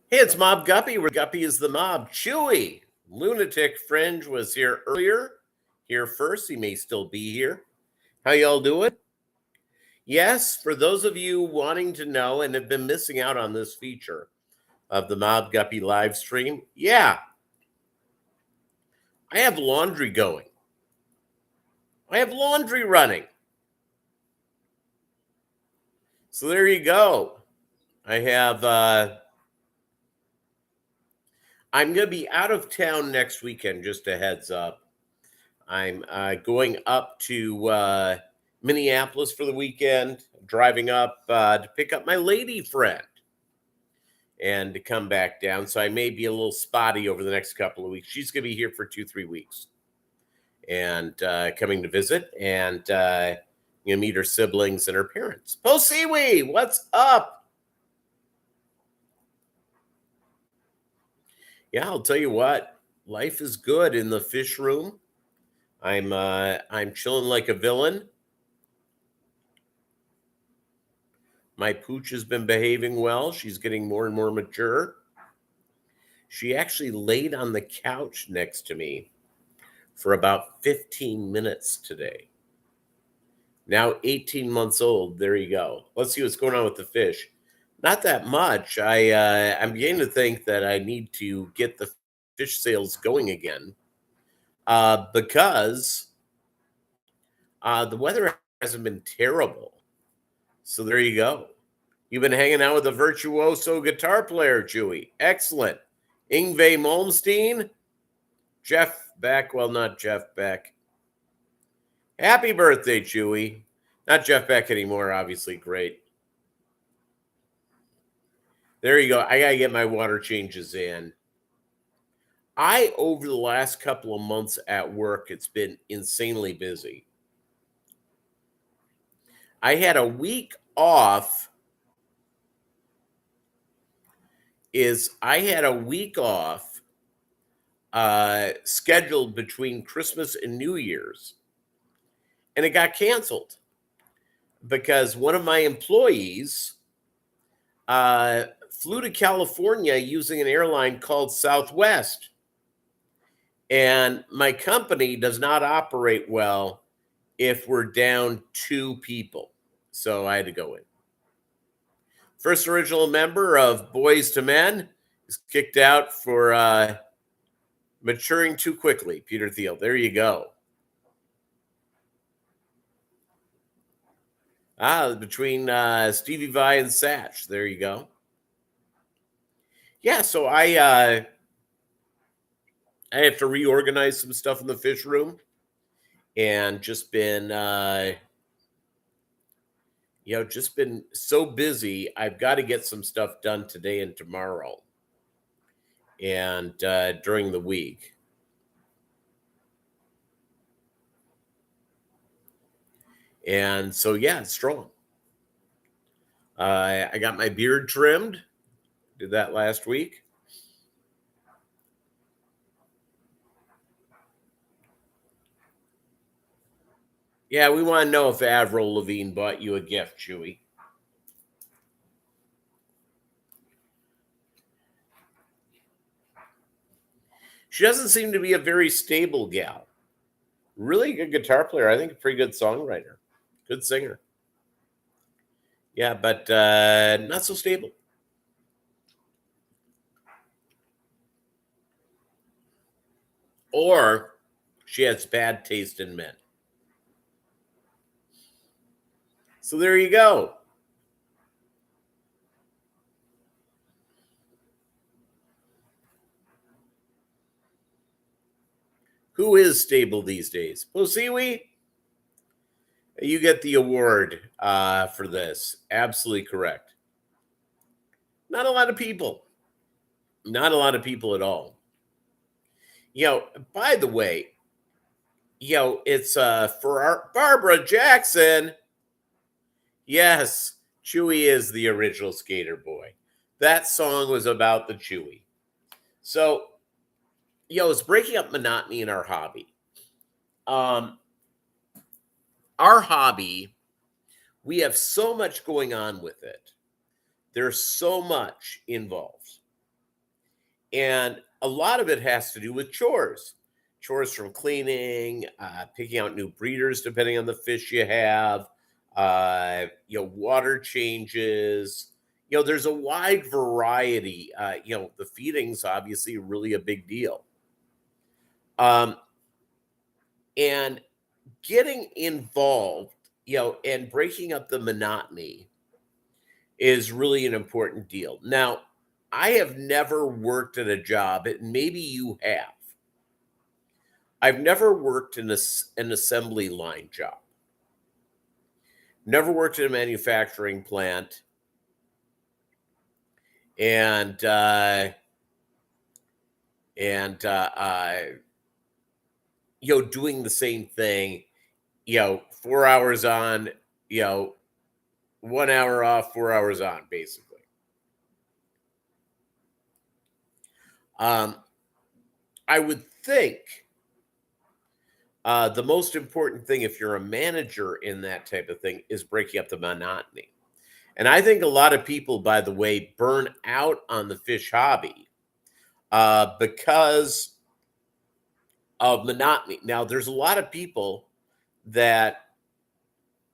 Hey, it's Mob Guppy, where Guppy is the mob. Chewy, Lunatic Fringe was here earlier. Here first. He may still be here. How y'all doing? Yes, for those of you wanting to know and have been missing out on this feature of the Mob Guppy live stream, yeah, I have laundry going. I have laundry running. So there you go. I have I'm going to be out of town next weekend, just a heads up. I'm going up to Minneapolis for the weekend, driving up to pick up my lady friend and to come back down. So I may be a little spotty over the next couple of weeks. She's going to be here for 2-3 weeks and coming to visit and meet her siblings and her parents. Posiwi, what's up? Yeah, I'll tell you what, life is good in the fish room. I'm chilling like a villain. My pooch has been behaving well. She's getting more and more mature. She actually laid on the couch next to me for about 15 minutes today. Now 18 months old. There you go. Let's see what's going on with the fish. Not that much. I'm beginning to think that I need to get the fish sales going again because the weather hasn't been terrible. So there you go. You've been hanging out with a virtuoso guitar player, Chewy. Excellent. Yngwie Malmsteen. Jeff Beck. Well, not Jeff Beck. Happy birthday, Chewy. Not Jeff Beck anymore, obviously. Great. There you go. I got to get my water changes in. Over the last couple of months at work, it's been insanely busy. I had a week off. Scheduled between Christmas and New Year's, and it got canceled because one of my employees flew to California using an airline called Southwest, and my company does not operate well if we're down 2 people, so I had to go in. First original member of Boys to Men is kicked out for maturing too quickly. Peter Thiel. There you go. Between Stevie Vai and Satch. There you go. Yeah, so I have to reorganize some stuff in the fish room, and just been so busy. I've got to get some stuff done today and tomorrow, and during the week. And so, yeah, it's strong. I got my beard trimmed. Did that last week. Yeah, we want to know if Avril Lavigne bought you a gift, Chewy. She doesn't seem to be a very stable gal. Really good guitar player. I think a pretty good songwriter. Good singer. Yeah, but not so stable. Or she has bad taste in men. So there you go. Who is stable these days? Posiwi? You get the award for this. Absolutely correct. Not a lot of people. Not a lot of people at all. By the way, it's for our Barbara Jackson. Yes, Chewy is the original skater boy. That song was about the Chewy. So, it's breaking up monotony in our hobby. Our hobby, we have so much going on with it. There's so much involved. And a lot of it has to do with chores. Chores from cleaning, picking out new breeders depending on the fish you have, water changes. There's a wide variety. The feeding's obviously really a big deal. Um, and getting involved, and breaking up the monotony is really an important deal. Now, I have never worked at a job, and maybe you have. I've never worked in an assembly line job. Never worked in a manufacturing plant, and and uh, uh, doing the same thing. 4 hours on, 1 hour off, 4 hours on, basically. Um, I would think the most important thing, if you're a manager in that type of thing, is breaking up the monotony. And I think a lot of people, by the way, burn out on the fish hobby because of monotony. Now, there's a lot of people that,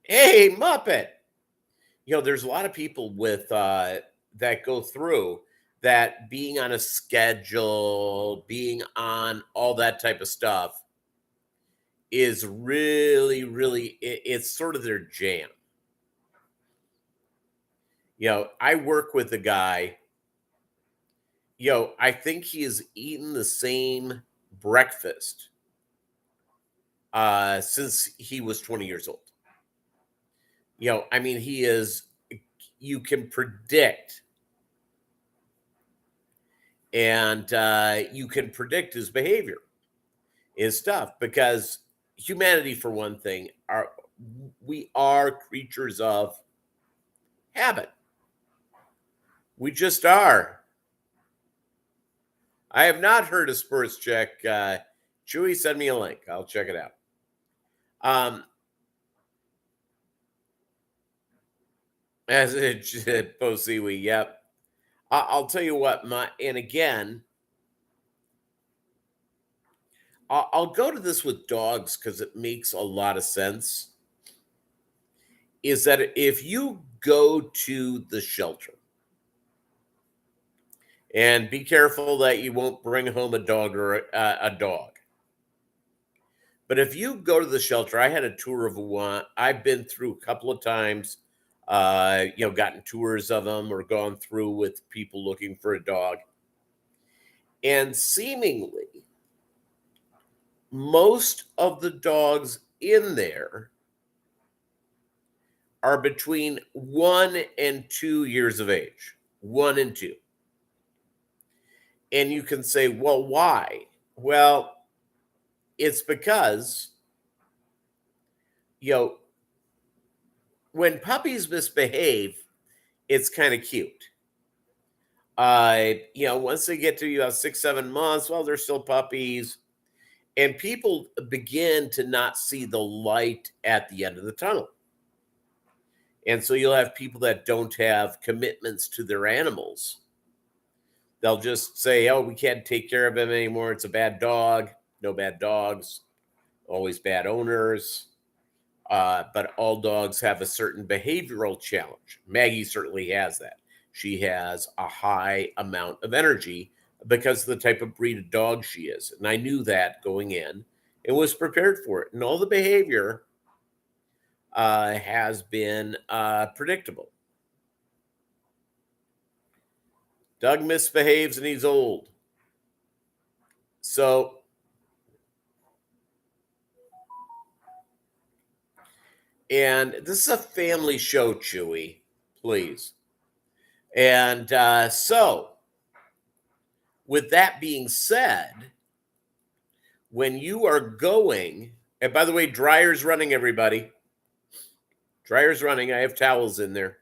hey, Muppet, there's a lot of people with that go through that being on a schedule, being on all that type of stuff is really, really, it's sort of their jam. I work with a guy, I think he has eaten the same breakfast since he was 20 years old. I mean, you can predict, and you can predict his behavior, his stuff, because humanity, for one thing, we are creatures of habit. We just are. I have not heard a Spurs check. Chewy, send me a link. I'll check it out. As it Posey, yep. I'll tell you what, and again, I'll go to this with dogs because it makes a lot of sense. Is that if you go to the shelter, and be careful that you won't bring home a dog or a dog. But if you go to the shelter, I had a tour of one. I've been through a couple of times, gotten tours of them or gone through with people looking for a dog. And seemingly, most of the dogs in there are between 1 and 2 years of age. 1 and 2. And you can say, well, why? Well, it's because, when puppies misbehave, it's kind of cute. Once they get to 6, 7 months, well, they're still puppies. And people begin to not see the light at the end of the tunnel. And so you'll have people that don't have commitments to their animals. They'll just say, oh, we can't take care of him anymore. It's a bad dog. No bad dogs. Always bad owners. But all dogs have a certain behavioral challenge. Maggie certainly has that. She has a high amount of energy because of the type of breed of dog she is. And I knew that going in and was prepared for it. And all the behavior has been predictable. Doug misbehaves and he's old. So and this is a family show, Chewy, please. And so, with that being said, when you are going, and by the way, dryer's running, everybody. Dryer's running. I have towels in there.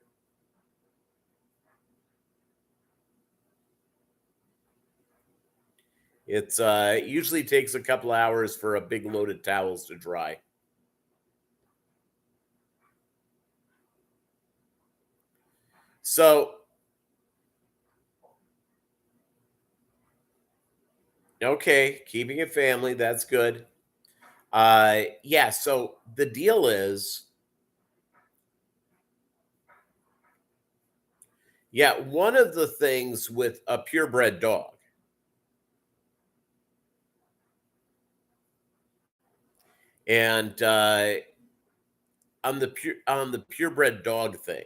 It's usually takes a couple hours for a big load of towels to dry. So Okay, keeping it family, that's good. Yeah, so the deal is, yeah, one of the things with a purebred dog, and on the purebred dog thing,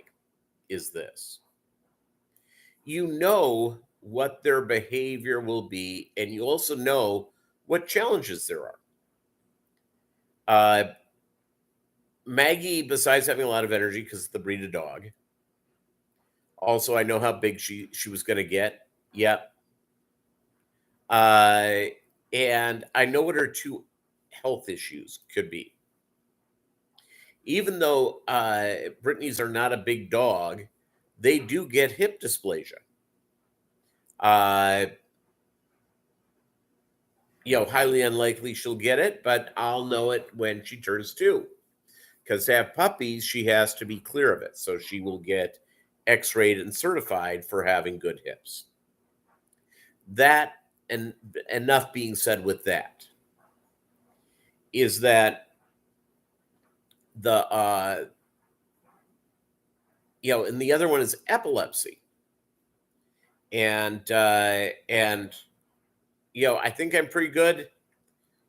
is this: you know what their behavior will be, and you also know what challenges there are. Uh, Maggie, besides having a lot of energy because it's the breed of dog, also I know how big she was going to get. Yep. Uh, and I know what her two health issues could be. Even though Brittany's are not a big dog, they do get hip dysplasia. Uh, Highly unlikely she'll get it, but I'll know it when she turns 2. Because to have puppies, she has to be clear of it. So she will get x-rayed and certified for having good hips. That, and enough being said with that, is that the and the other one is epilepsy. And I think I'm pretty good.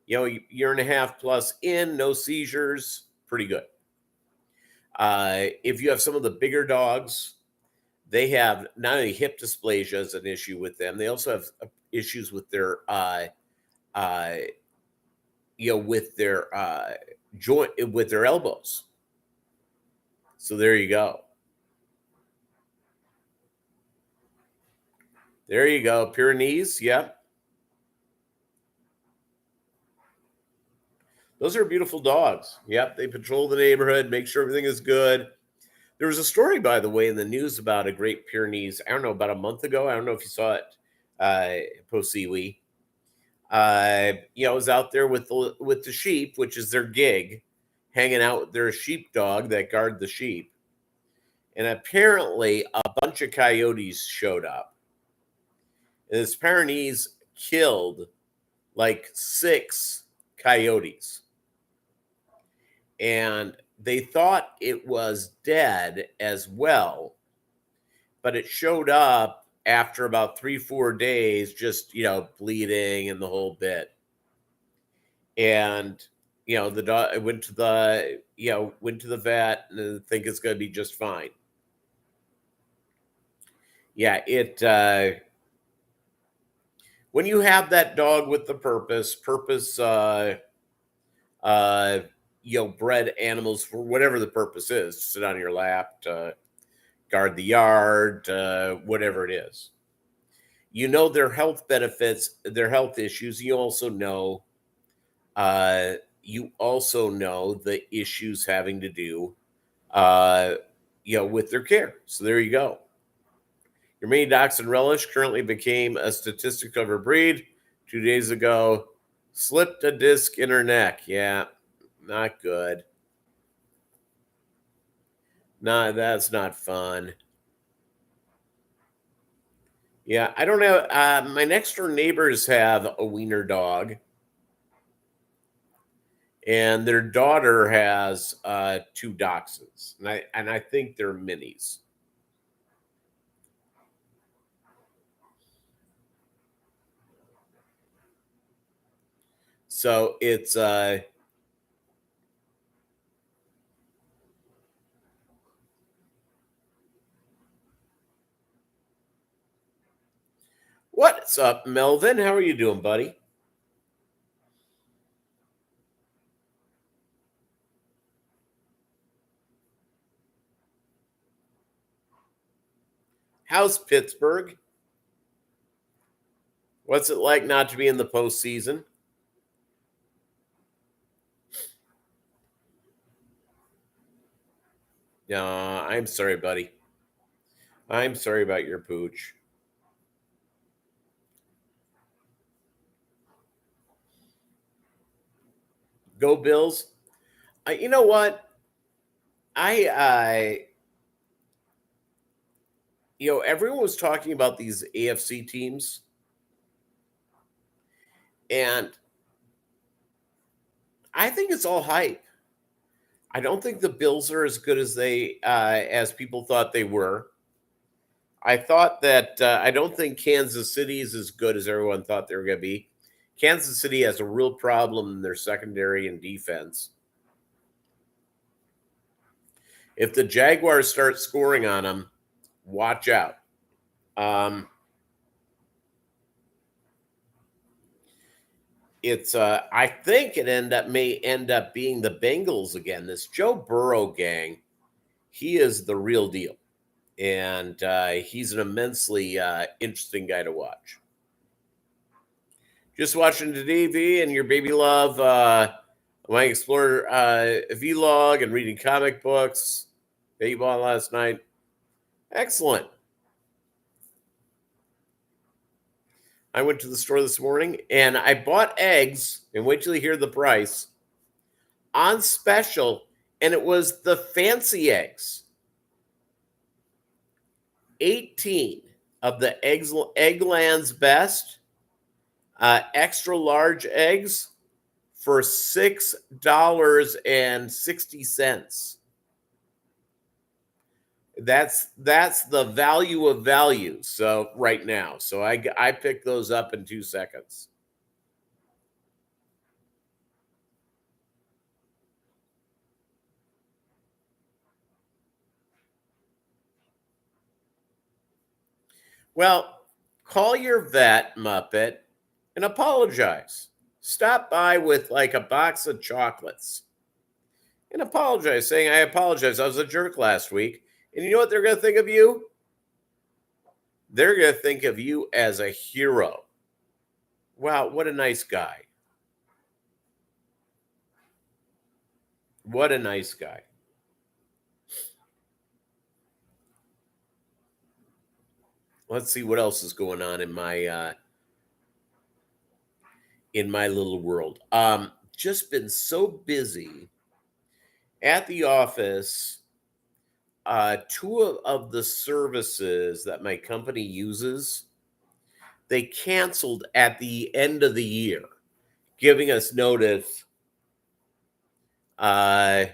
Year and a half plus in, no seizures, pretty good. If you have some of the bigger dogs, they have not only hip dysplasia as an issue with them, they also have issues with their with their joint, with their elbows. So there you go. There you go. Pyrenees, yep. Those are beautiful dogs. Yep, they patrol the neighborhood, make sure everything is good. There was a story, by the way, in the news about a Great Pyrenees, I don't know, about a month ago. I don't know if you saw it, Posiwi. Was out there with the sheep, which is their gig, hanging out with their sheepdog that guard the sheep. And apparently a bunch of coyotes showed up. And this Pyrenees killed like 6 coyotes. And they thought it was dead as well, but it showed up after about 3-4 days, just bleeding and the whole bit. And the dog went to the vet and think it's going to be just fine. Yeah, when you have that dog with the purpose bred animals for whatever the purpose is, to sit on your lap, to guard the yard, whatever it is. Their health benefits, their health issues. You also know the issues having to do with their care. So there you go. Your mini dachshund Relish currently became a statistic cover breed 2 days ago. Slipped a disc in her neck. Yeah, not good. Nah, that's not fun. Yeah, I don't know. My next door neighbors have a wiener dog, and their daughter has 2 dachshunds, and I think they're minis. So it's what's up, Melvin? How are you doing, buddy? How's Pittsburgh? What's it like not to be in the postseason? I'm sorry, buddy. I'm sorry about your pooch. Go Bills. You know what? I everyone was talking about these AFC teams, And I think it's all hype. I don't think the Bills are as good as people thought they were. I thought that I don't think Kansas City is as good as everyone thought they were going to be. Kansas City has a real problem in their secondary and defense. If the Jaguars start scoring on them, watch out. I think may end up being the Bengals again. This Joe Burrow gang, he is the real deal, and he's an immensely interesting guy to watch. Just watching the TV and your baby love my Explorer vlog and reading comic books. Baseball last night. Excellent. I went to the store this morning and I bought eggs, and wait till you hear the price, on special, and it was the fancy eggs. 18 of the Eggland's Best extra large eggs for $6.60. That's the value of value. So right now, so I picked those up in 2 seconds. Well, call your vet, Muppet, and apologize. Stop by with like a box of chocolates and apologize, saying, I apologize. I was a jerk last week. And you know what they're going to think of you? They're going to think of you as a hero. Wow, what a nice guy. What a nice guy. Let's see what else is going on in my little world. Just been so busy at the office. 2 of the services that my company uses, they canceled at the end of the year, giving us notice. All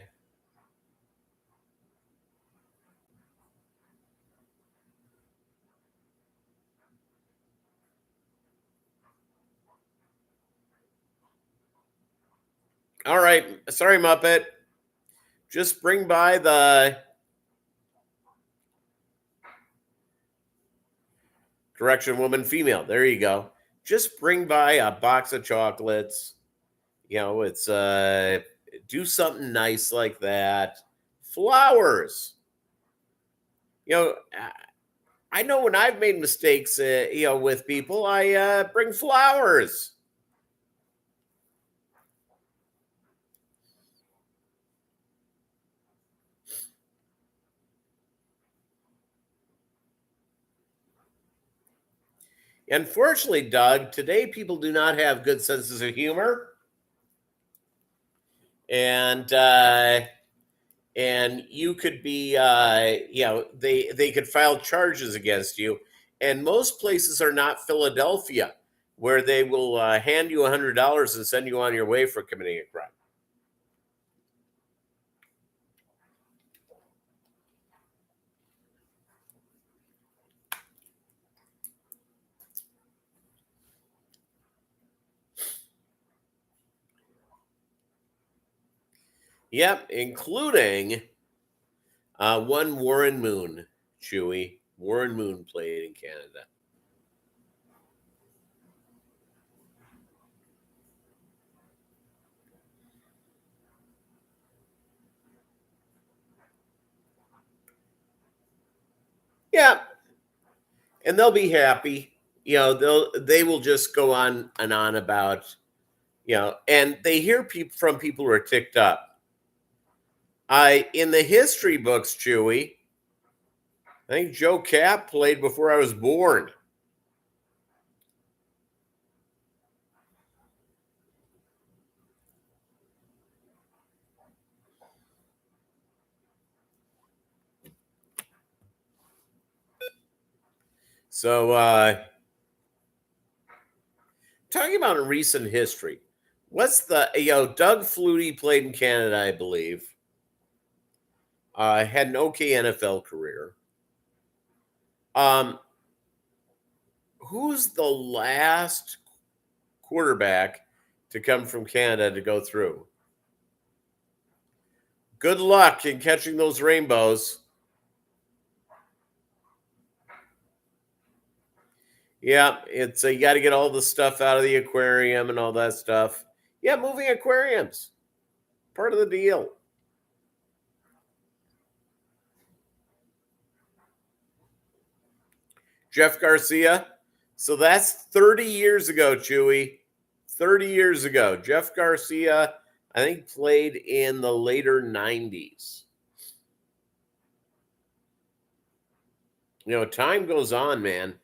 right, sorry, Muppet. Just bring by the correction, woman, female. There you go. Just bring by a box of chocolates. You know, it's do something nice like that. Flowers. You know, I know when I've made mistakes, with people, I bring flowers. Unfortunately, Doug, today people do not have good senses of humor, and you could be, they could file charges against you, and most places are not Philadelphia, where they will hand you $100 and send you on your way for committing a crime. Yep, including one Warren Moon, Chewy. Warren Moon played in Canada. Yeah, and they'll be happy. You know, they will just go on and on about, and they hear from people who are ticked up. In the history books, Chewy, I think Joe Cap played before I was born. So talking about in recent history, what's the Doug Flutie played in Canada, I believe. Had an okay NFL career. Um, who's the last quarterback to come from Canada to go through? Good luck in catching those rainbows. Yeah, it's you got to get all the stuff out of the aquarium and all that stuff. Yeah, moving aquariums, part of the deal. Jeff Garcia. So that's 30 years ago, Chewy. 30 years ago. Jeff Garcia, I think, played in the later 90s. Time goes on, man.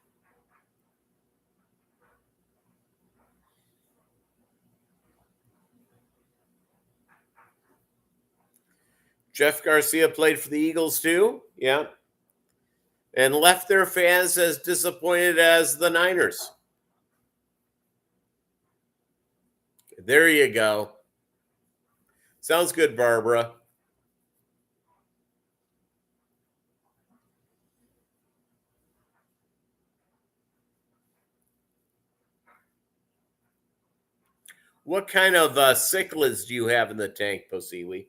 Jeff Garcia played for the Eagles too. Yeah. And left their fans as disappointed as the Niners. There you go. Sounds good, Barbara. What kind of cichlids do you have in the tank, Posiwi?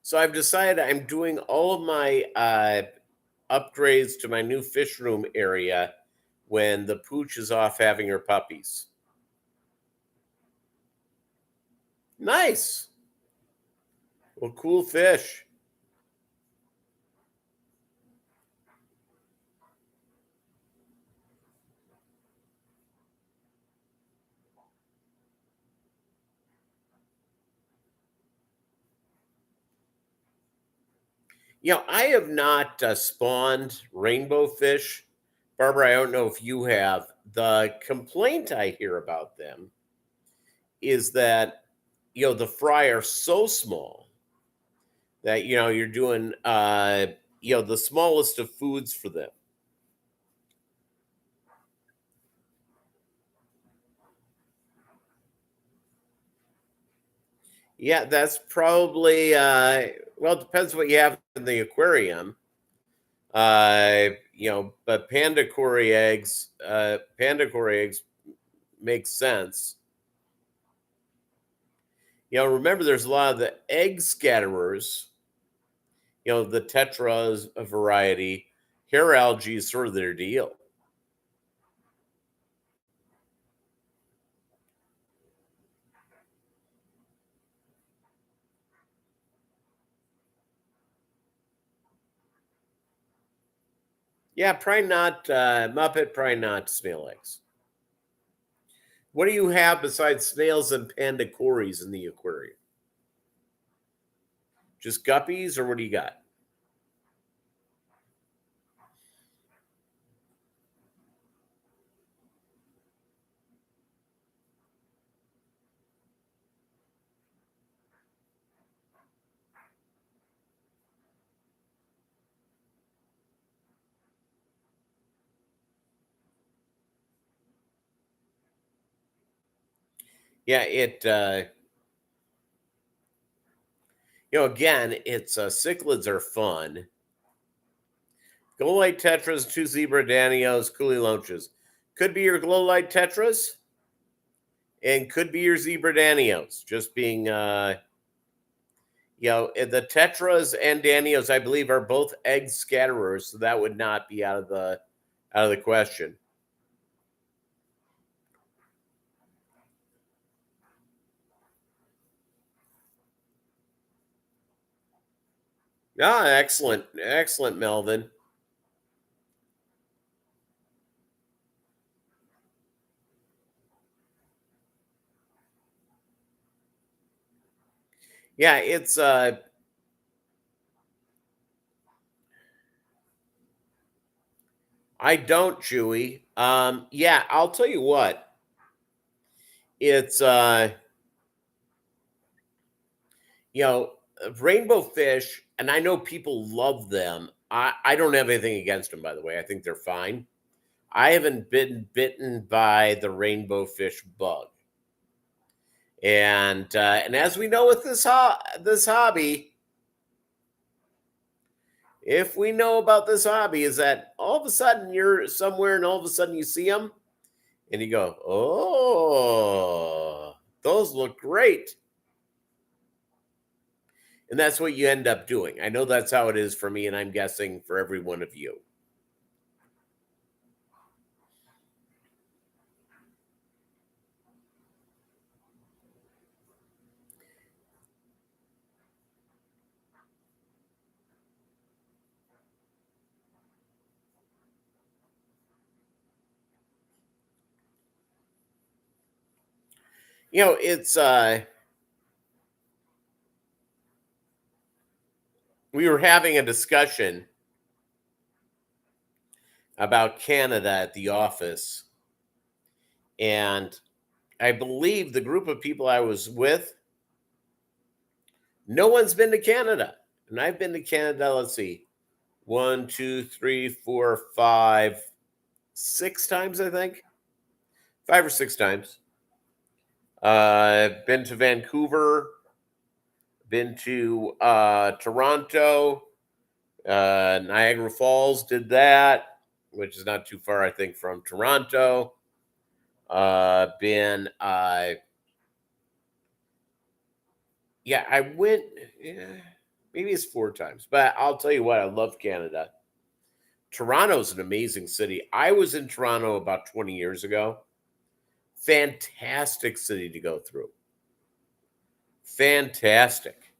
So I've decided I'm doing all of my upgrades to my new fish room area when the pooch is off having her puppies. Nice. Well, cool fish. I have not spawned rainbow fish. Barbara, I don't know if you have. The complaint I hear about them is that, the fry are so small that, you're doing, the smallest of foods for them. Yeah, that's probably, well, it depends what you have in the aquarium. But panda cory eggs make sense. Remember there's a lot of the egg scatterers, the tetras a variety, hair algae is sort of their deal. Yeah, probably not Muppet, probably not snail eggs. What do you have besides snails and panda cories in the aquarium? Just guppies, or what do you got? Yeah, again, it's cichlids are fun. Glow light tetras, two zebra danios, coolie loaches. Could be your glow light tetras, and could be your zebra danios. Just being, the tetras and danios, I believe, are both egg scatterers, so that would not be out of the question. Ah, excellent, excellent, Melvin. Yeah, it's I don't, Chewy. Yeah, I'll tell you what. It's you know, rainbow fish, and I know people love them. I don't have anything against them, by the way. I think they're fine. I haven't been bitten by the rainbow fish bug, and as we know with this hobby, if we know about this hobby, is that all of a sudden you're somewhere and all of a sudden you see them and you go, oh, those look great. And that's what you end up doing. I know that's how it is for me, and I'm guessing for every one of you. It's we were having a discussion about Canada at the office, and I believe the group of people I was with, no one's been to Canada. And I've been to Canada, let's see, 6 times, I think. 5 or 6 times. Been to Vancouver, been to Toronto, Niagara Falls, did that, which is not too far, I think, from Toronto. Been yeah, I went, yeah, maybe it's 4 times, but I'll tell you what, I love Canada. Toronto's an amazing city. I was in Toronto about 20 years ago. Fantastic city to go through. Fantastic.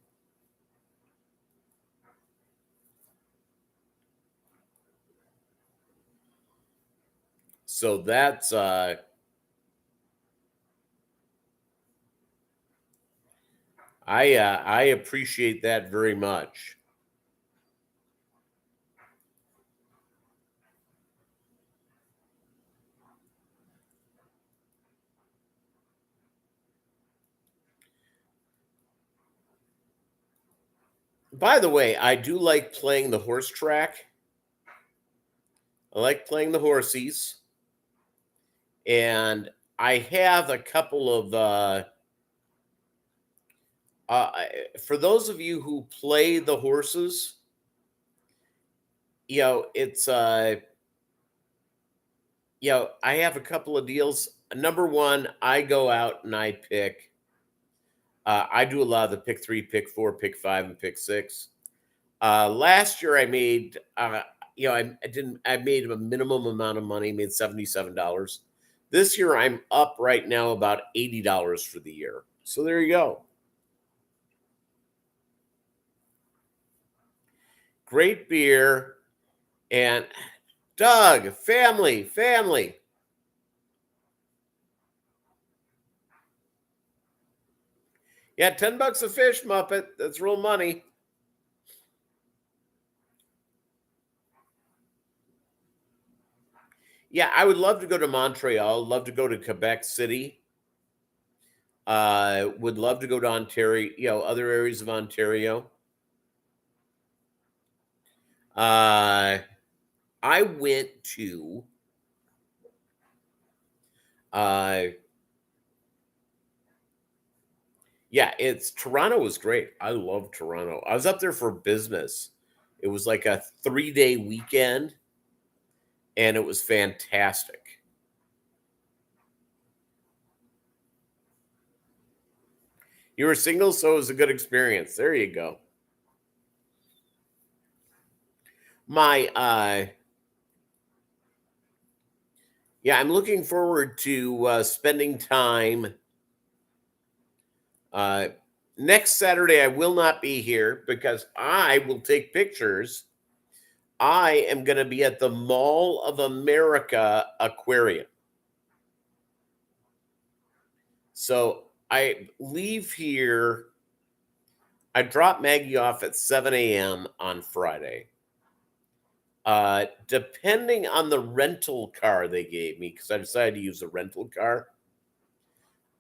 So that's I appreciate that very much. By the way, I do like playing the horse track. I like playing the horsies. And I have a couple of for those of you who play the horses, it's I have a couple of deals. Number one, I go out and I pick. I do a lot of the pick 3, pick 4, pick 5, and pick 6. Last year, I made. I didn't. I made a minimum amount of money. Made $77. This year, I'm up right now about $80 for the year. So there you go. Great beer, and Doug, family. Yeah, $10 a fish, Muppet. That's real money. Yeah, I would love to go to Montreal. Love to go to Quebec City. Would love to go to Ontario. Other areas of Ontario. I went to. Yeah, it's Toronto was great. I love Toronto. I was up there for business. It was like a 3-day weekend, and it was fantastic. You were single, so it was a good experience. There you go. My yeah, I'm looking forward to spending time. Next Saturday, I will not be here because I will take pictures. I am going to be at the Mall of America Aquarium. So I leave here. I drop Maggie off at 7 a.m. on Friday. Depending on the rental car they gave me, because I decided to use a rental car.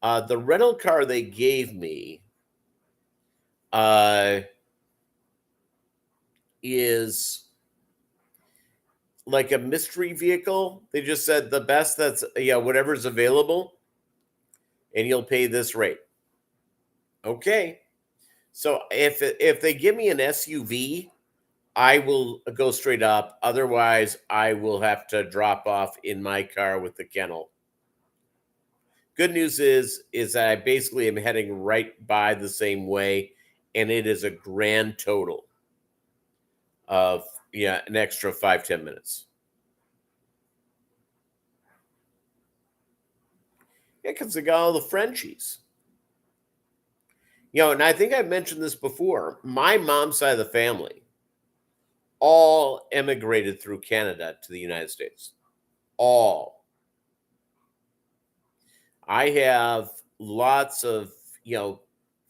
The rental car they gave me uh, is like a mystery vehicle. They just said the best that's whatever's available, and you'll pay this rate. Okay. So if they give me an SUV, I will go straight up. Otherwise, I will have to drop off in my car with the kennel. Good news is that I basically am heading right by the same way, and it is a grand total of an extra 5-10 minutes. Yeah, because they got all the Frenchies. And I think I've mentioned this before. My mom's side of the family all emigrated through Canada to the United States. All. I have lots of,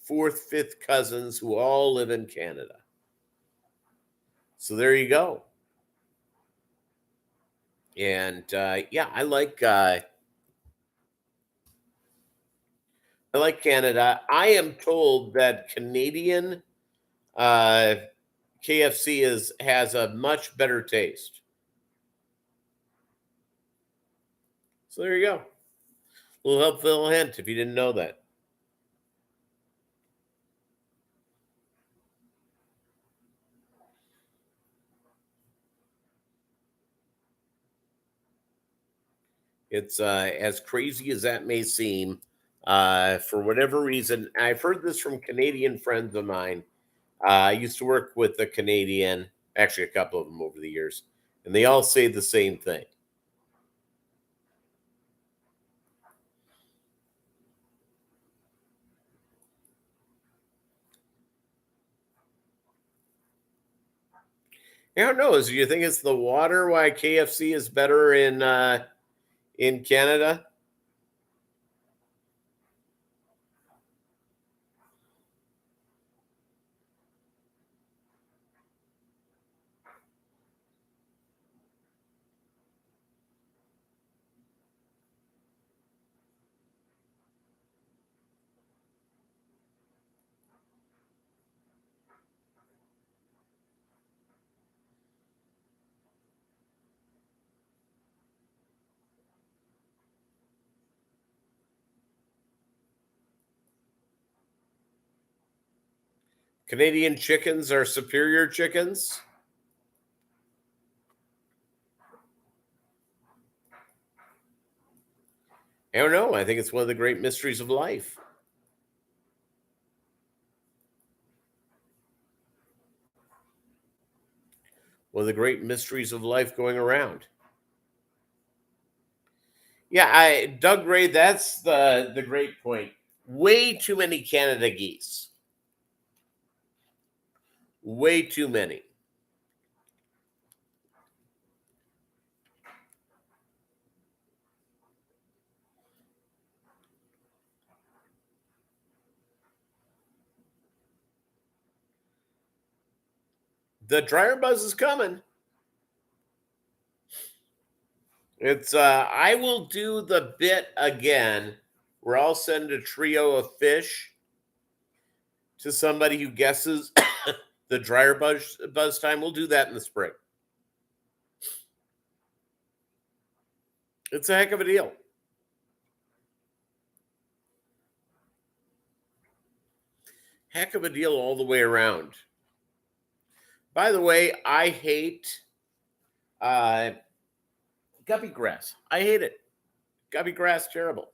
fourth, fifth cousins who all live in Canada. So there you go. And I like Canada. I am told that Canadian KFC has a much better taste. So there you go. A little helpful hint if you didn't know that. It's as crazy as that may seem. For whatever reason, I've heard this from Canadian friends of mine. I used to work with a Canadian, actually a couple of them over the years, and they all say the same thing. I don't know. Do you think it's the water why KFC is better in Canada? Canadian chickens are superior chickens? I don't know. I think it's one of the great mysteries of life. One of the great mysteries of life going around. Yeah, Doug Ray, that's the great point. Way too many Canada geese. Way too many. The dryer buzz is coming. It's I will do the bit again where I'll send a trio of fish to somebody who guesses the dryer buzz time. We'll do that in the spring. It's a heck of a deal. Heck of a deal all the way around. By the way, I hate guppy grass. I hate it. Guppy grass, terrible.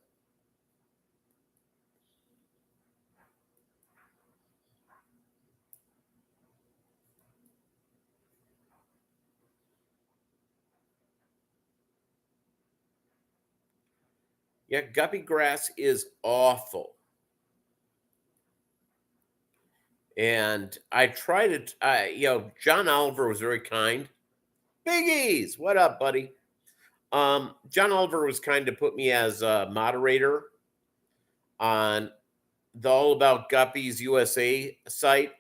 Yeah, guppy grass is awful. And I tried it. John Oliver was very kind. Biggies, what up, buddy? John Oliver was kind to put me as a moderator on the All About Guppies USA site.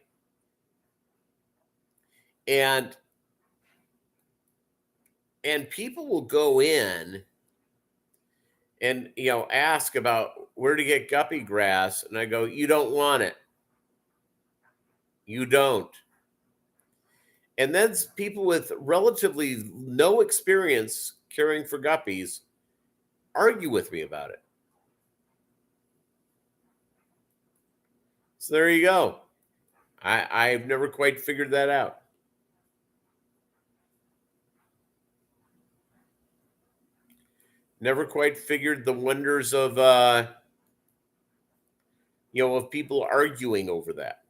And And people will go in and, ask about where to get guppy grass. And I go, you don't want it. You don't. And then people with relatively no experience caring for guppies argue with me about it. So there you go. I've never quite figured that out. Never quite figured the wonders of of people arguing over that.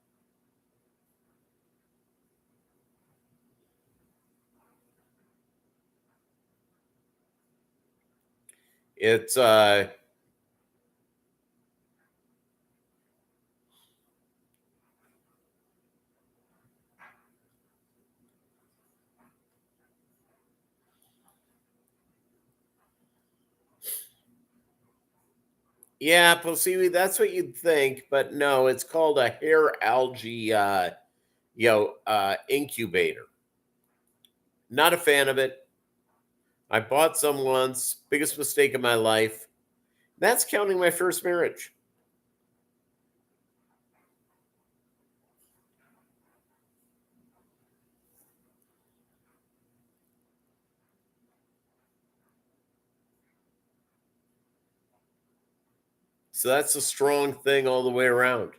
It's yeah, well, see, that's what you'd think, but no, it's called a hair algae incubator. Not a fan of it. I bought some once, biggest mistake of my life. That's counting my first marriage. So that's a strong thing all the way around.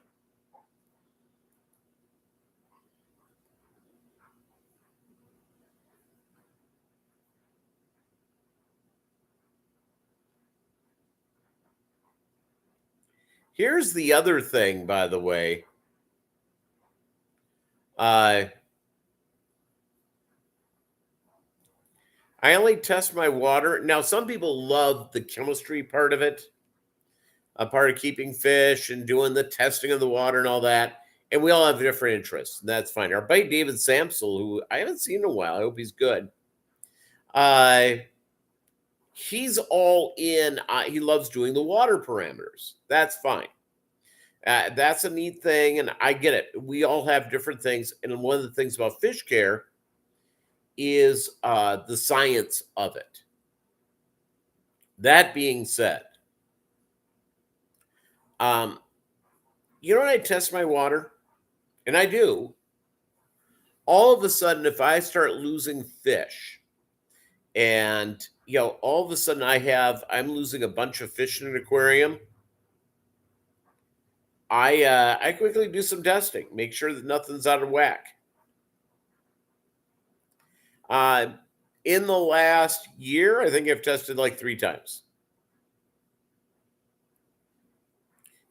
Here's the other thing, by the way. I only test my water. Now, some people love the chemistry part of it, a part of keeping fish and doing the testing of the water and all that. And we all have different interests. And that's fine. Our buddy David Samsel, who I haven't seen in a while, I hope he's good. He's all in. He loves doing the water parameters. That's fine. That's a neat thing, and I get it. We all have different things, and one of the things about fish care is the science of it. That being said, when I test my water, and I do, all of a sudden, if I start losing fish, and all of a sudden I'm losing a bunch of fish in an aquarium, I quickly do some testing, make sure that nothing's out of whack. In the last year, I think I've tested like 3 times.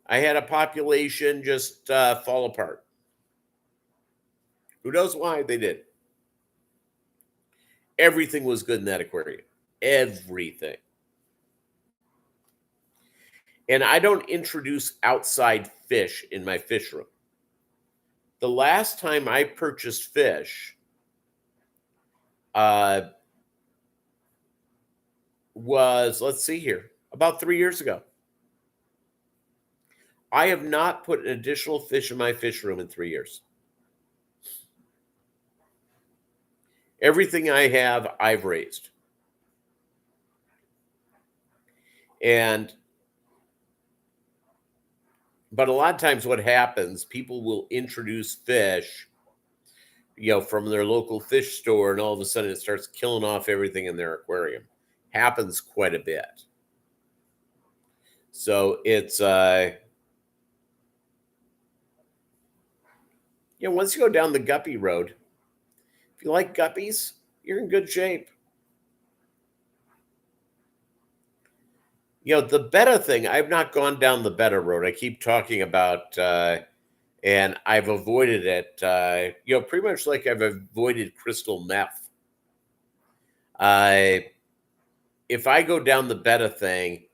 I had a population just fall apart. Who knows why they did? Everything was good in that aquarium. Everything. And I don't introduce outside fish in my fish room. The last time I purchased fish was, let's see here, about 3 years ago. I have not put an additional fish in my fish room in 3 years. Everything I have, I've raised. But a lot of times what happens, people will introduce fish, from their local fish store, and all of a sudden it starts killing off everything in their aquarium. Happens quite a bit. So it's, once you go down the guppy road, if you like guppies, you're in good shape. The betta thing, I've not gone down the betta road. I keep talking about, and I've avoided it, pretty much like I've avoided crystal meth. If I go down the betta thing,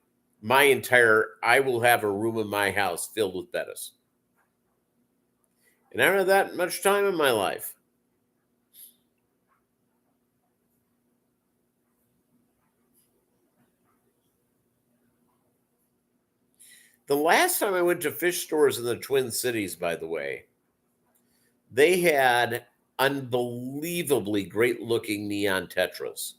I will have a room in my house filled with bettas. And I don't have that much time in my life. The last time I went to fish stores in the Twin Cities, by the way, they had unbelievably great looking neon tetras.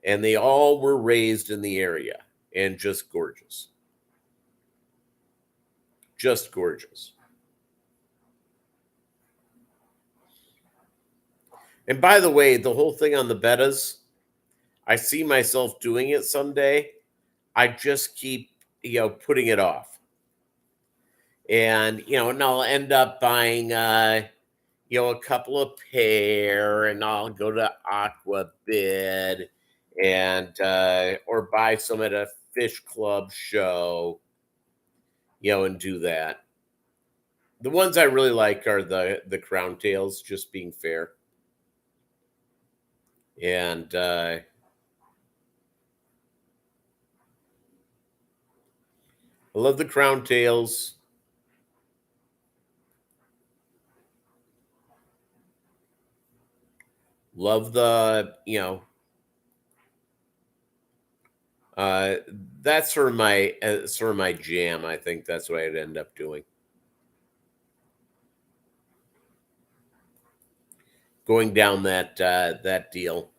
and they all were raised in the area and just gorgeous. Just gorgeous. And by the way, the whole thing on the bettas, I see myself doing it someday. I just keep, putting it off. And, and I'll end up buying, a couple of pair, and I'll go to Aqua Bid and, or buy some at a fish club show, and do that. The ones I really like are the crown tails, just being fair. And, I love the crown tails. Love the, uh, that's sort of my jam. I think that's what I'd end up doing. Going down that deal.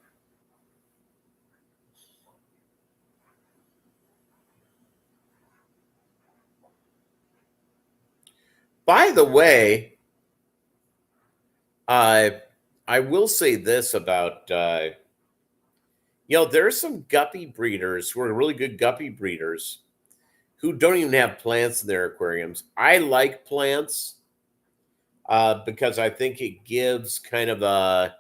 By the way, I will say this about there's some guppy breeders who are really good guppy breeders who don't even have plants in their aquariums. I like plants because I think it gives kind of a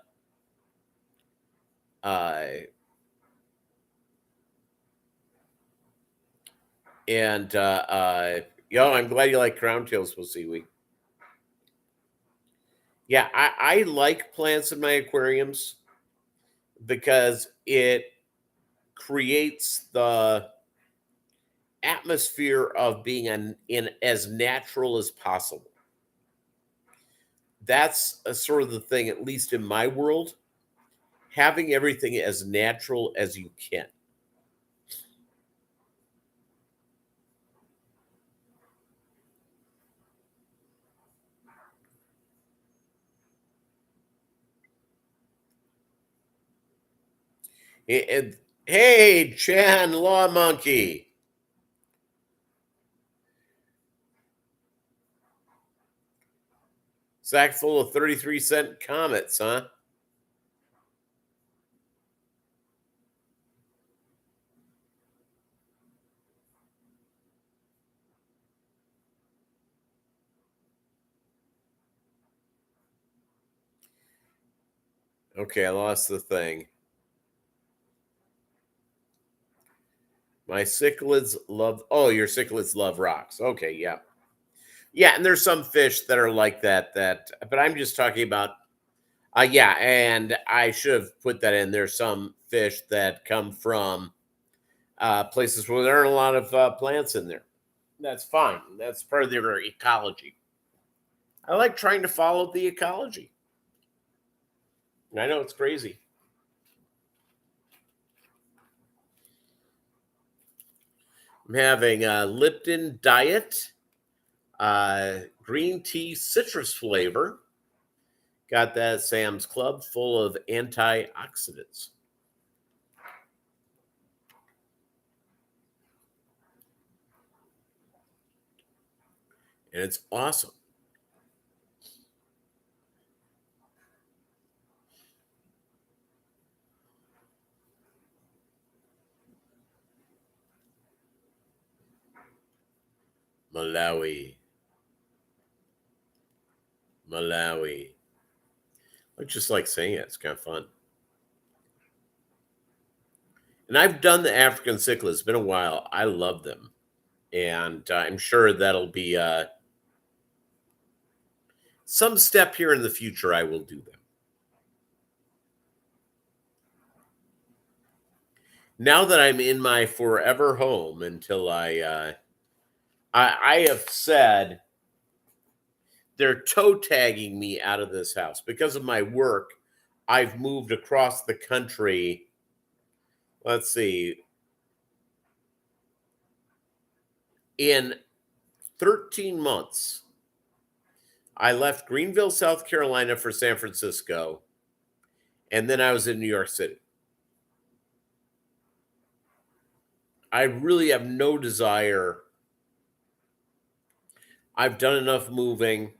and I'm glad you like crown tails with seaweed. Yeah, I like plants in my aquariums because it creates the atmosphere of being in as natural as possible. That's a sort of the thing, at least in my world, having everything as natural as you can. Hey, Chan Law Monkey. Sack full of 33-cent comets, huh? Okay, I lost the thing. My cichlids love. Oh, your cichlids love rocks. Okay, yeah, yeah. And there's some fish that are like that. But I'm just talking about. Yeah, and I should have put that in. There's some fish that come from places where there aren't a lot of plants in there. That's fine. That's part of their ecology. I like trying to follow the ecology. I know it's crazy. I'm having a Lipton Diet, green tea citrus flavor. Got that at Sam's Club, full of antioxidants. And it's awesome. Malawi. I just like saying it. It's kind of fun. And I've done the African cichlids. It's been a while. I love them. And I'm sure that'll be some step here in the future. I will do them. Now that I'm in my forever home until I have said they're toe tagging me out of this house because of my work. I've moved across the country. Let's see. In 13 months, I left Greenville, South Carolina for San Francisco, and then I was in New York City. I really have no desire. I've done enough moving.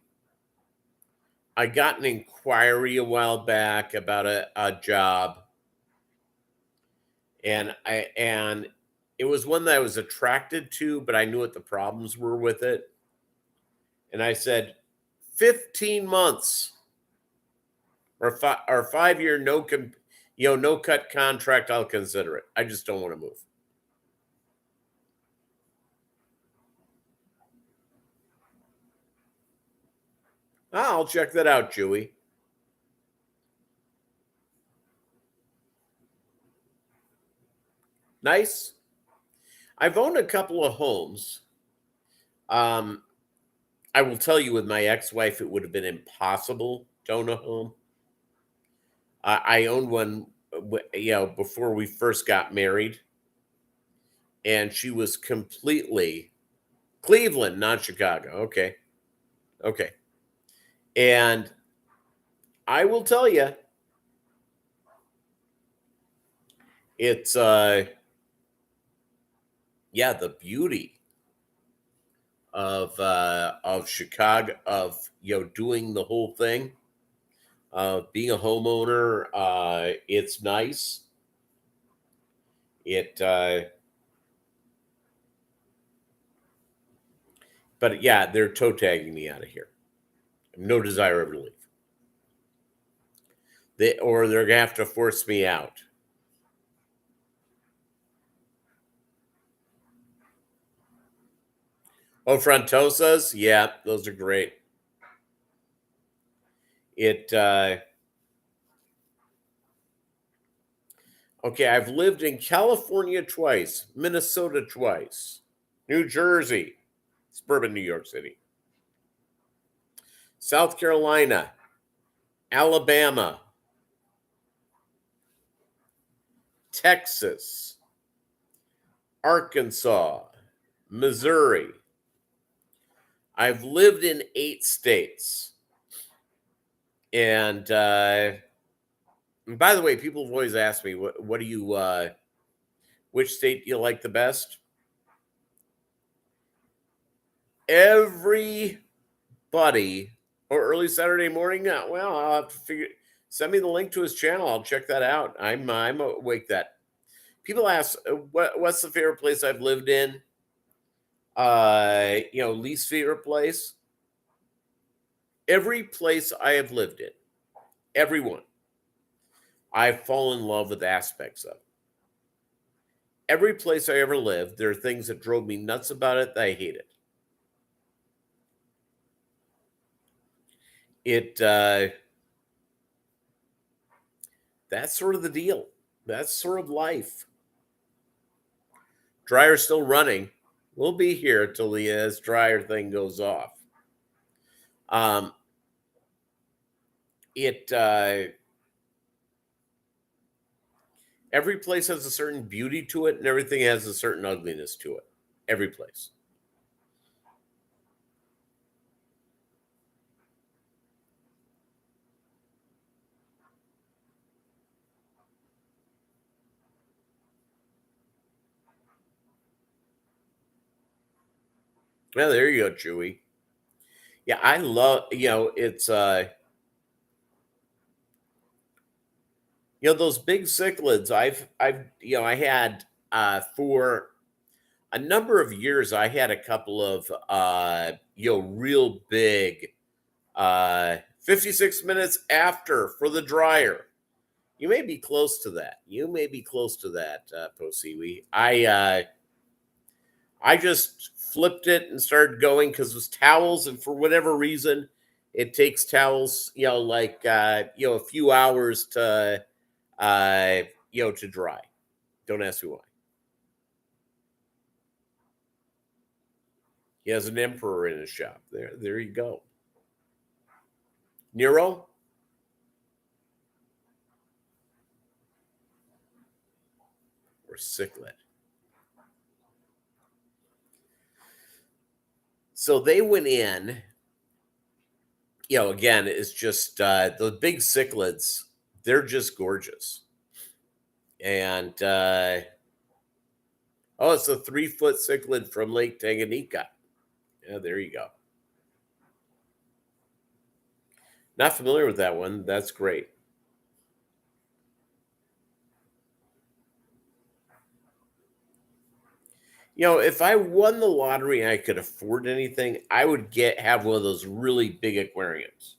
I got an inquiry a while back about a job, and it was one that I was attracted to, but I knew what the problems were with it. And I said, 15 months or 5 year no cut contract, I'll consider it. I just don't want to move. I'll check that out, Chewy. Nice. I've owned a couple of homes. I will tell you, with my ex-wife, it would have been impossible to own a home. I owned one, before we first got married, and she was completely Cleveland, not Chicago. Okay. And I will tell you, it's the beauty of Chicago, of doing the whole thing, being a homeowner. It's nice. But yeah, they're toe tagging me out of here. I have no desire ever to leave. They're gonna have to force me out. Oh, Frontosas, yeah, those are great. Okay, I've lived in California twice, Minnesota twice, New Jersey, suburban New York City, South Carolina, Alabama, Texas, Arkansas, Missouri. I've lived in 8 states. And by the way, people have always asked me, what do you, which state do you like the best? Everybody, or early Saturday morning, well, I'll have to send me the link to his channel. I'll check that out. I'm awake that. People ask, what's the favorite place I've lived in? Least favorite place. Every place I have lived in, everyone, I've fallen in love with aspects of. Every place I ever lived, there are things that drove me nuts about it that I hated. That's sort of the deal. That's sort of life. Dryer's still running. We'll be here till this dryer thing goes off. Every place has a certain beauty to it, and everything has a certain ugliness to it. Every place. Well, there you go, Chewy. Yeah, I love, it's those big cichlids. I had for a number of years, I had a couple of real big 56 minutes after for the dryer. You may be close to that. Posiwi. I just flipped it and started going because it was towels, and for whatever reason, it takes towels, a few hours to to dry. Don't ask me why. He has an emperor in his shop. There you go. Nero? Or cichlid? So they went in, again, it's just the big cichlids, they're just gorgeous. And Oh, it's a 3-foot cichlid from Lake Tanganyika. Yeah, there you go. Not familiar with that one. That's great. If I won the lottery and I could afford anything, I would have one of those really big aquariums.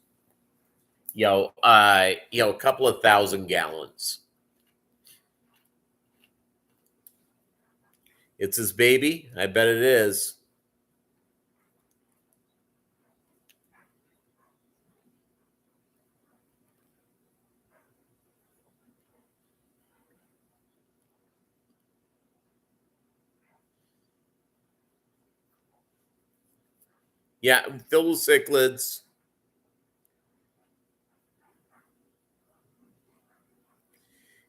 A couple of 1,000 gallons. It's his baby. I bet it is. Yeah, filled with cichlids.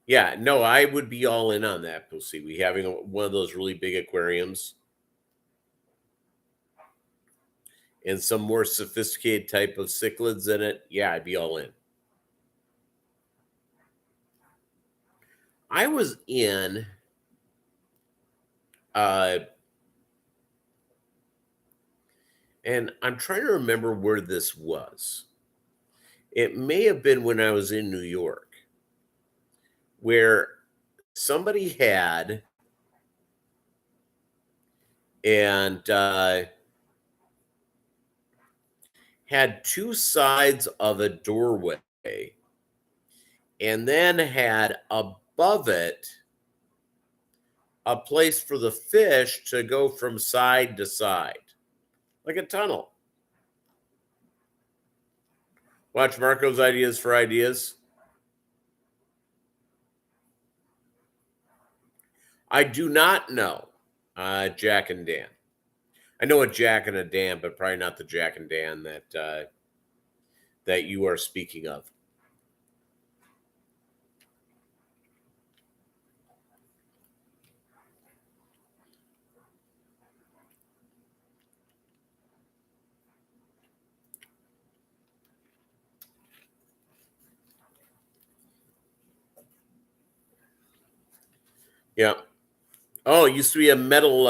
Yeah, no, I would be all in on that, Pussy. We having one of those really big aquariums and some more sophisticated type of cichlids in it. Yeah, I'd be all in. I was in uh and I'm trying to remember where this was. It may have been when I was in New York, where somebody and had two sides of a doorway and then had above it a place for the fish to go from side to side, like a tunnel. Watch Marco's Ideas for Ideas. I do not know Jack and Dan. I know a Jack and a Dan, but probably not the Jack and Dan that you are speaking of. Yeah. Oh, it used to be a metal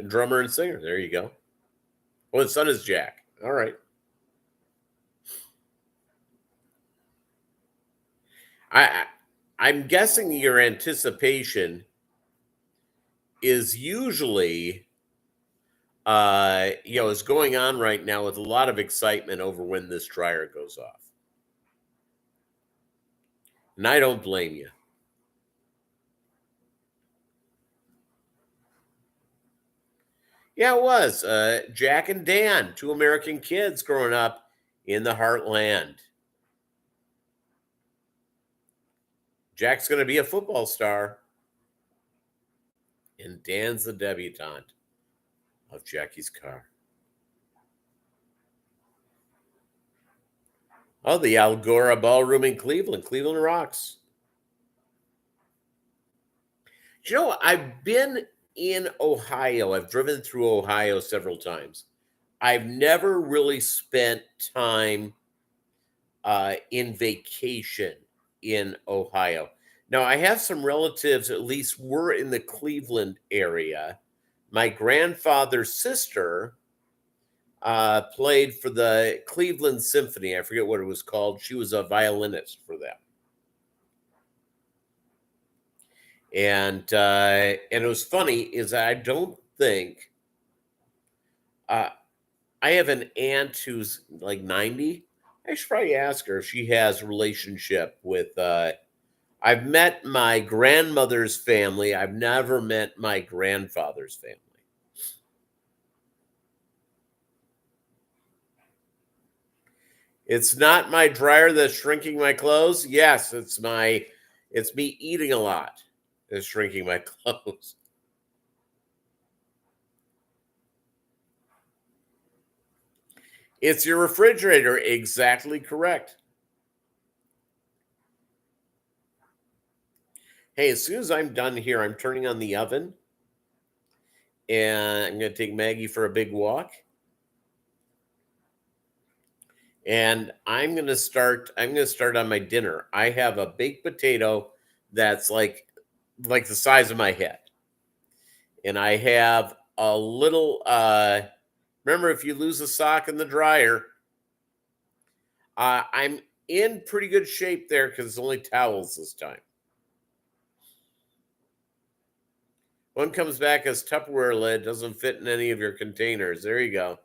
drummer and singer. There you go. Oh, his son is Jack. All right. I I'm guessing your anticipation is usually is going on right now with a lot of excitement over when this dryer goes off. And I don't blame you. Yeah, it was. Jack and Dan, two American kids growing up in the heartland. Jack's going to be a football star, and Dan's the debutante of Jackie's car. Oh, the Algora Ballroom in Cleveland. Cleveland rocks. I've been in Ohio. I've driven through Ohio several times. I've never really spent time in vacation in Ohio. Now, I have some relatives, at least were in the Cleveland area. My grandfather's sister played for the Cleveland Symphony. I forget what it was called. She was a violinist for them. And it was funny is I don't think I have an aunt who's like 90. I should probably ask her if she has a relationship with I've met my grandmother's family. I've never met my grandfather's family. It's not my dryer that's shrinking my clothes. Yes, it's me eating a lot that's shrinking my clothes. It's your refrigerator. Exactly correct. Hey, as soon as I'm done here, I'm turning on the oven and I'm going to take Maggie for a big walk. And I'm going to start on my dinner. I have a baked potato that's like the size of my head. And I have a little, remember, if you lose a sock in the dryer, I'm in pretty good shape there because it's only towels this time. One comes back as Tupperware lid, doesn't fit in any of your containers. There you go.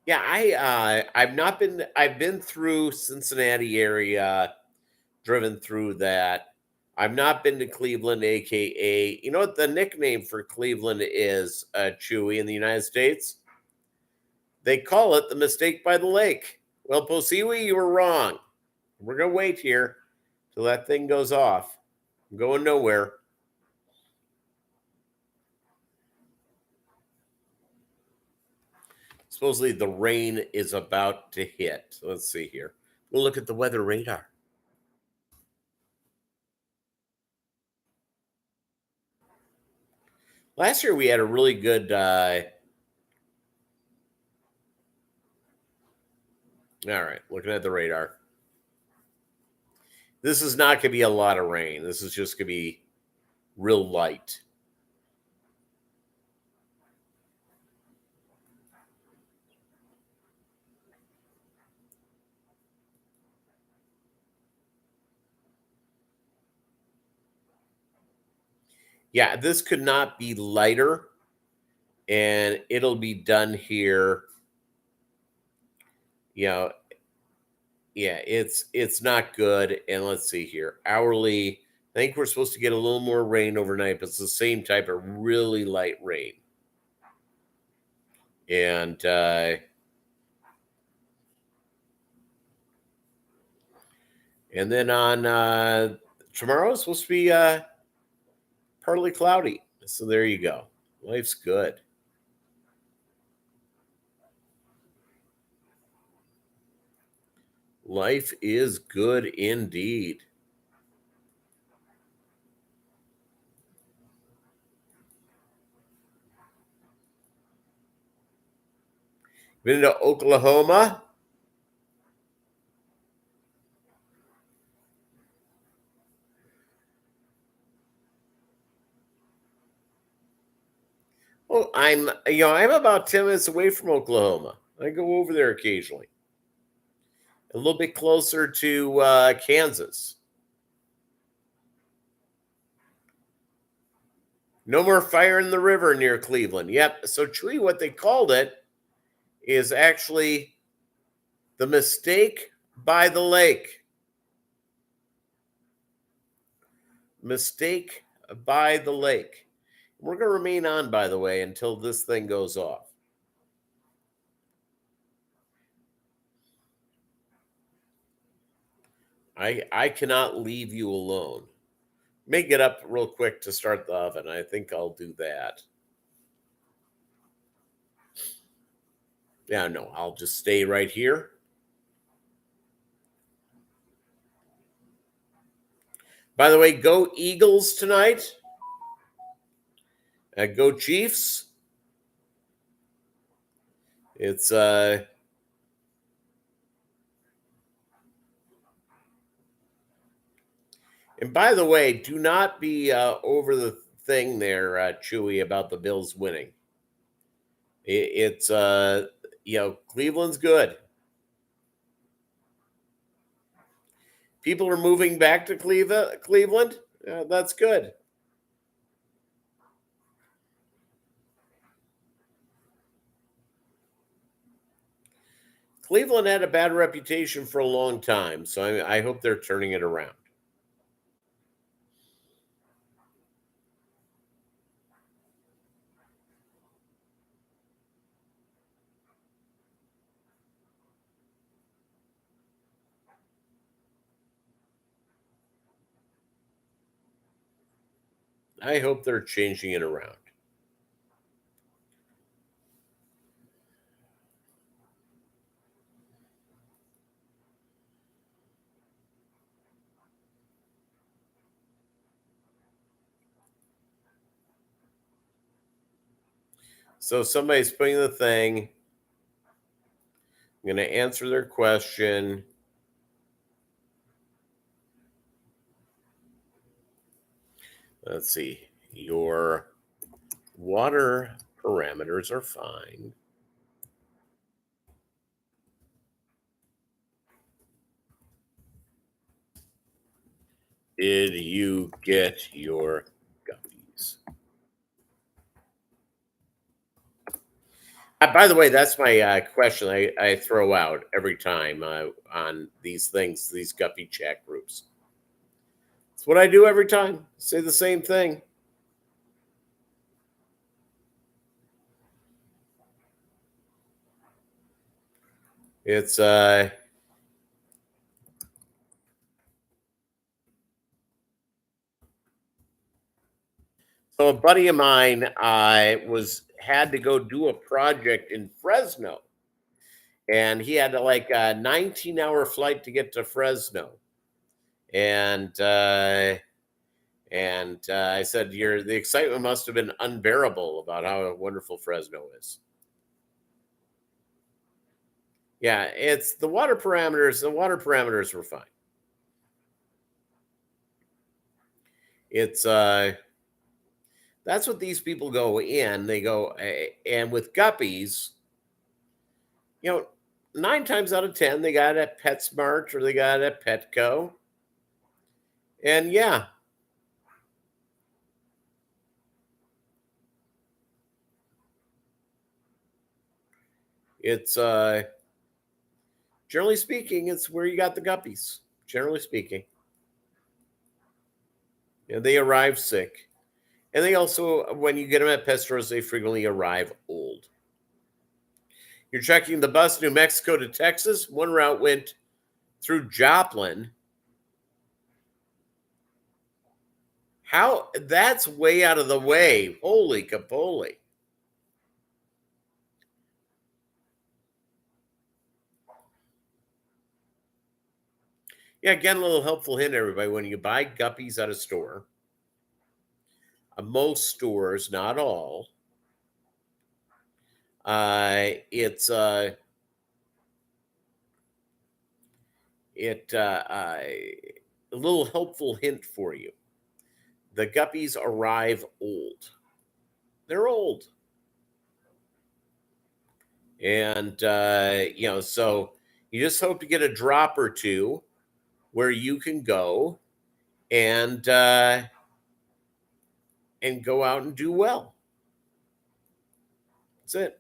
Yeah, I've been through Cincinnati area, driven through that. I've not been to Cleveland, aka, you know what the nickname for Cleveland is, Chewy, in the United States? They call it the mistake by the lake. Well, Posiwi, you were wrong. We're gonna wait here till that thing goes off. I'm going nowhere. Supposedly the rain is about to hit. So let's see here. We'll look at the weather radar. Last year we had a really good. All right, looking at the radar. This is not going to be a lot of rain. This is just going to be real light. Yeah, this could not be lighter, and it'll be done here. You know, yeah, it's not good. And let's see here, hourly. I think we're supposed to get a little more rain overnight, but it's the same type of really light rain. And then on tomorrow it's supposed to be partly cloudy. So there you go. Life's good. Life is good indeed. Been to Oklahoma? Well, I'm about 10 minutes away from Oklahoma. I go over there occasionally. A little bit closer to Kansas. No more fire in the river near Cleveland. Yep. So, Chewy, what they called it is actually the mistake by the lake. Mistake by the lake. We're going to remain on, by the way, until this thing goes off. I cannot leave you alone. Make it up real quick to start the oven. I think I'll do that. Yeah, no, I'll just stay right here. By the way, go Eagles tonight. Go Chiefs. It's and by the way, do not be over the thing there, Chewy, about the Bills winning. It's Cleveland's good. People are moving back to Cleveland. That's good. Cleveland had a bad reputation for a long time, so I hope they're turning it around. I hope they're changing it around. So somebody's putting the thing. I'm going to answer their question. Let's see. Your water parameters are fine. Did you get your guppies? By the way, that's my question I throw out every time on these things, these guppy chat groups. It's what I do every time. Say the same thing. It's so a buddy of mine had to go do a project in Fresno, and he had to like a 19-hour flight to get to Fresno, and I said, the excitement must have been unbearable about how wonderful Fresno is. Yeah, it's the water parameters. The water parameters were fine. It's that's what these people go in. They go and with guppies, you know, 9 times out of 10 they got it at PetSmart or they got it at Petco, and yeah, it's generally speaking, it's where you got the guppies. Generally speaking, they arrive sick, and they also, when you get them at pet stores, they frequently arrive old. You're checking the bus, New Mexico to Texas. One route went through Joplin. How? That's way out of the way. Holy capoly. Yeah, again, a little helpful hint, everybody. When you buy guppies at a store, most stores, not all, it's a little helpful hint for you. The guppies arrive old. They're old, and so you just hope to get a drop or two where you can go and go out and do well. That's it.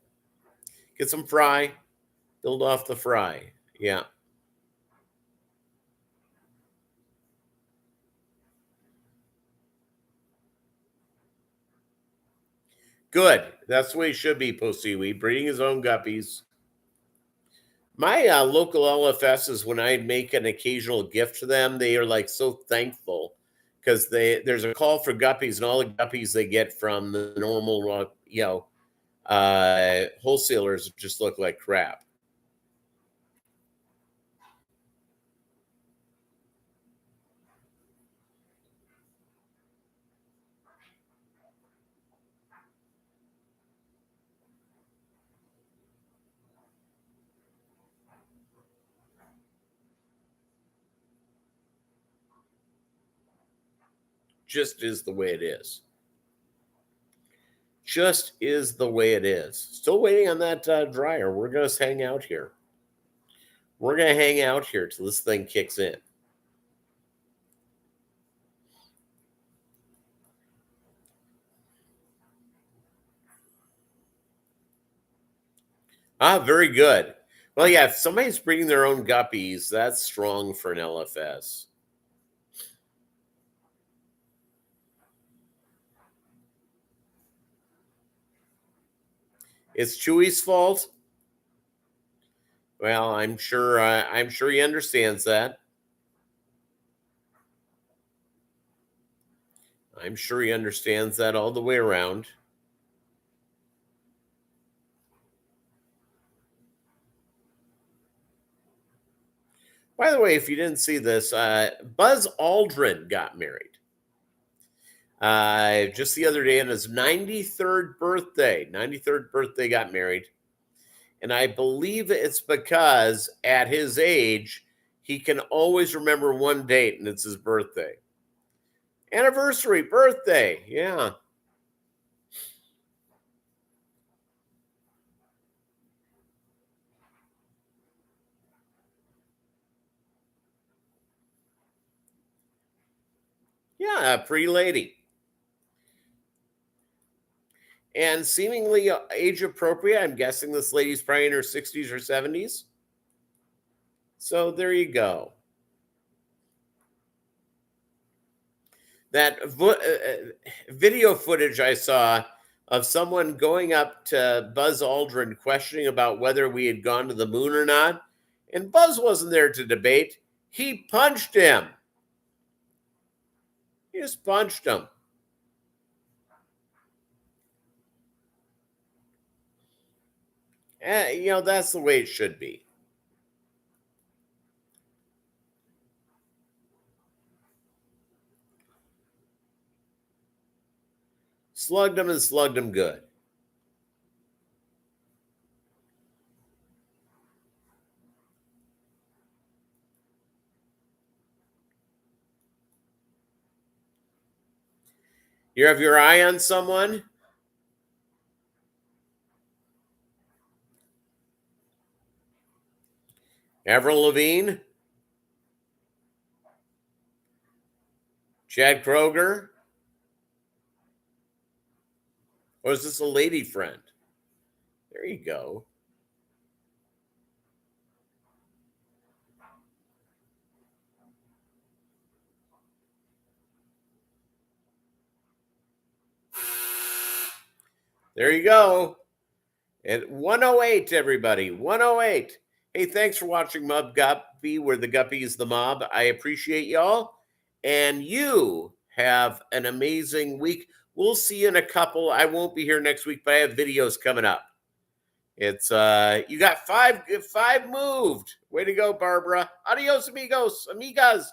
Get some fry, build off the fry. Yeah. Good. That's the way it should be, Posey. Breeding his own guppies. My local LFSs, when I make an occasional gift to them, they are like so thankful because there's a call for guppies, and all the guppies they get from the normal, wholesalers just look like crap. Just is the way it is. Just is the way it is. Still waiting on that dryer. We're going to hang out here. We're going to hang out here till this thing kicks in. Ah, very good. Well, yeah, if somebody's breeding their own guppies, that's strong for an LFS. It's Chewy's fault. Well, I'm sure he understands that. I'm sure he understands that all the way around. By the way, if you didn't see this, Buzz Aldrin got married just the other day on his 93rd birthday. 93rd birthday got married. And I believe it's because at his age, he can always remember one date, and it's his birthday. Anniversary, birthday. Yeah. Yeah, a pretty lady. And seemingly age appropriate. I'm guessing this lady's probably in her 60s or 70s. So there you go. That video footage I saw of someone going up to Buzz Aldrin questioning about whether we had gone to the moon or not. And Buzz wasn't there to debate. He punched him. He just punched him. You know, that's the way it should be. Slugged him and slugged him good. You have your eye on someone? Avril Lavigne? Chad Kroger? Or is this a lady friend? There you go. There you go. At 108, everybody. 108. Hey, thanks for watching Mobb Guppy, where the Guppy is the mob. I appreciate y'all. And you have an amazing week. We'll see you in a couple. I won't be here next week, but I have videos coming up. It's you got five moved. Way to go, Barbara. Adios, amigos, amigas.